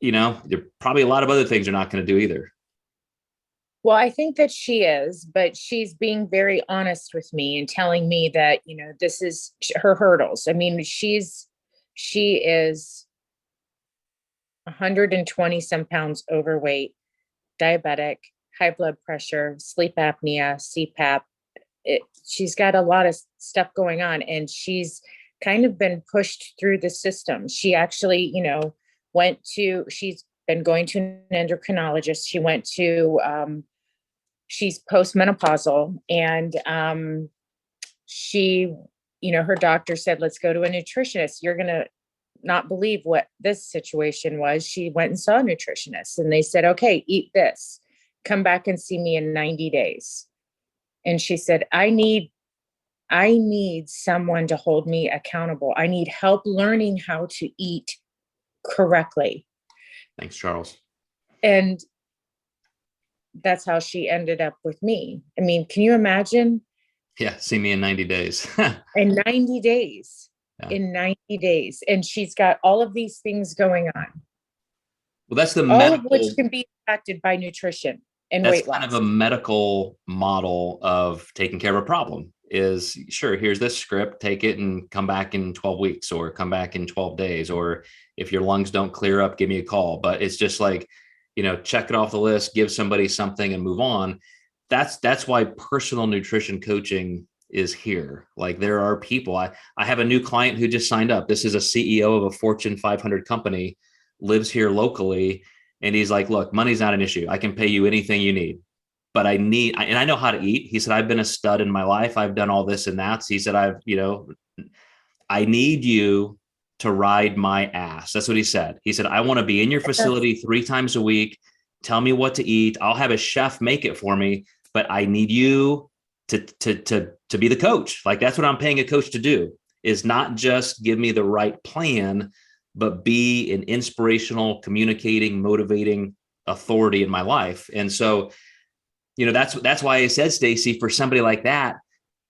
there probably a lot of other things you're not going to do either. Well, I think that she is, but she's being very honest with me and telling me that, this is her hurdles. I mean, she is 120 some pounds overweight, diabetic, high blood pressure, sleep apnea, CPAP. She's got a lot of stuff going on, and she's kind of been pushed through the system. She actually, she's been going to an endocrinologist. She went to, she's postmenopausal, and she, her doctor said, let's go to a nutritionist. You're going to not believe what this situation was. She went and saw a nutritionist, and they said, okay, eat this, come back and see me in 90 days. And she said, I need someone to hold me accountable. I need help learning how to eat correctly. Thanks, Charles. And that's how she ended up with me. I mean, can you imagine? Yeah. See me in 90 days. In 90 days. Yeah. In 90 days. And she's got all of these things going on. Well, that's the all medical, of which can be affected by nutrition and that's weight loss. kind of a medical model of taking care of a problem. Is, sure, here's this script, take it and come back in 12 weeks or come back in 12 days. Or if your lungs don't clear up, give me a call. But it's just like, check it off the list, give somebody something and move on. That's why personal nutrition coaching is here. Like, there are people, I have a new client who just signed up. This is a CEO of a Fortune 500 company, lives here locally. And he's like, look, money's not an issue. I can pay you anything you need, but I know how to eat. He said, I've been a stud in my life. I've done all this and that. He said, I need you to ride my ass. That's what he said. He said, I want to be in your facility 3 times a week. Tell me what to eat. I'll have a chef make it for me, but I need you to be the coach. Like, that's what I'm paying a coach to do, is not just give me the right plan, but be an inspirational, communicating, motivating authority in my life. And so, that's why I said, Stacy, for somebody like that,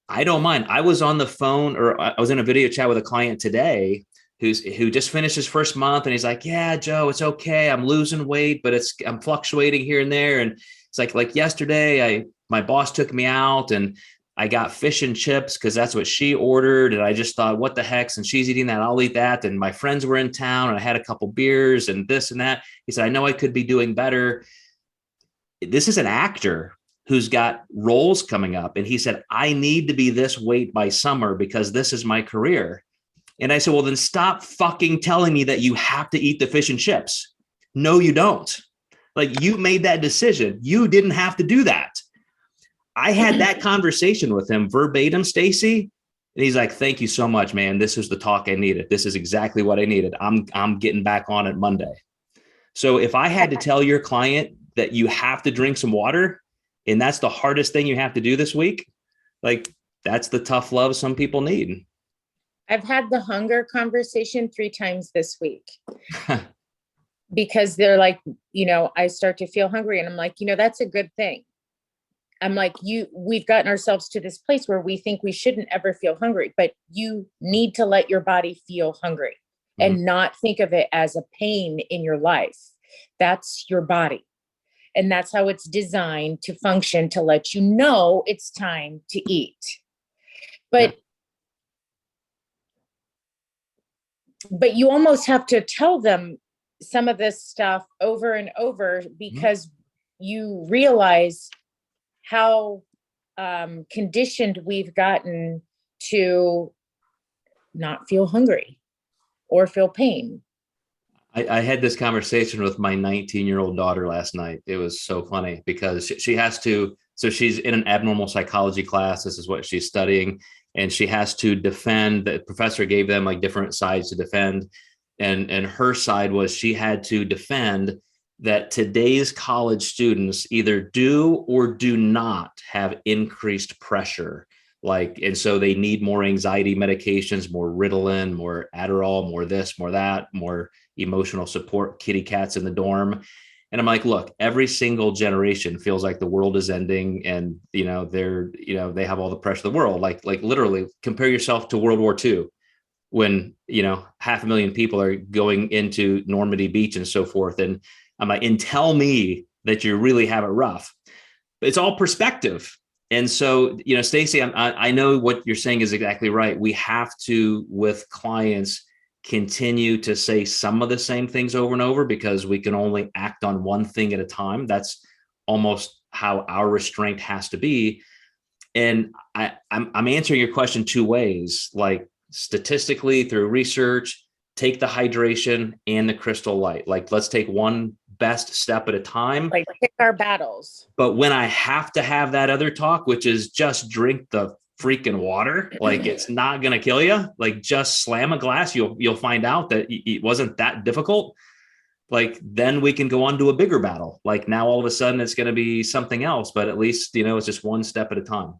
I don't mind. I was on the phone, or I was in a video chat with a client today who just finished his first month, and he's like, yeah, Joe, it's okay. I'm losing weight, but I'm fluctuating here and there. And it's like yesterday, my boss took me out and I got fish and chips because that's what she ordered. And I just thought, what the heck? And she's eating that, I'll eat that. And my friends were in town and I had a couple beers and this and that. He said, I know I could be doing better. This is an actor who's got roles coming up. And he said, I need to be this weight by summer because this is my career. And I said, well, then stop fucking telling me that you have to eat the fish and chips. No, you don't. Like, you made that decision. You didn't have to do that. I had that conversation with him verbatim, Stacy. And he's like, thank you so much, man. This is the talk I needed. This is exactly what I needed. I'm getting back on it Monday. So if I had to tell your client that you have to drink some water, and that's the hardest thing you have to do this week, like, that's the tough love some people need. I've had the hunger conversation 3 times this week because they're like, I start to feel hungry, and I'm like, that's a good thing. I'm like, we've gotten ourselves to this place where we think we shouldn't ever feel hungry, but you need to let your body feel hungry and not think of it as a pain in your life. That's your body. And that's how it's designed to function, to let you know it's time to eat. But you almost have to tell them some of this stuff over and over, because you realize how conditioned we've gotten to not feel hungry or feel pain. I had this conversation with my 19-year-old daughter last night. It was so funny because she has to, so she's in an abnormal psychology class. This is what she's studying. And she has to defend. The professor gave them like different sides to defend. And her side was she had to defend that today's college students either do or do not have increased pressure. And so they need more anxiety medications, more Ritalin, more Adderall, more this, more that, more emotional support, kitty cats in the dorm. And I'm like, look, every single generation feels like the world is ending, and they have all the pressure of the world. Like literally compare yourself to World War II, when 500,000 people are going into Normandy Beach and so forth. And I'm like, and tell me that you really have it rough. It's all perspective. And so, Stacy, I know what you're saying is exactly right. We have to, with clients, continue to say some of the same things over and over, because we can only act on one thing at a time. That's almost how our restraint has to be. And I'm answering your question 2 ways, like statistically through research, take the hydration and the crystal light. Like, let's take one best step at a time. Like, pick our battles. But when I have to have that other talk, which is just drink the freaking water, like, it's not going to kill you. Like, just slam a glass. You'll find out that it wasn't that difficult. Like, then we can go on to a bigger battle. Like, now all of a sudden it's going to be something else, but at least, it's just one step at a time.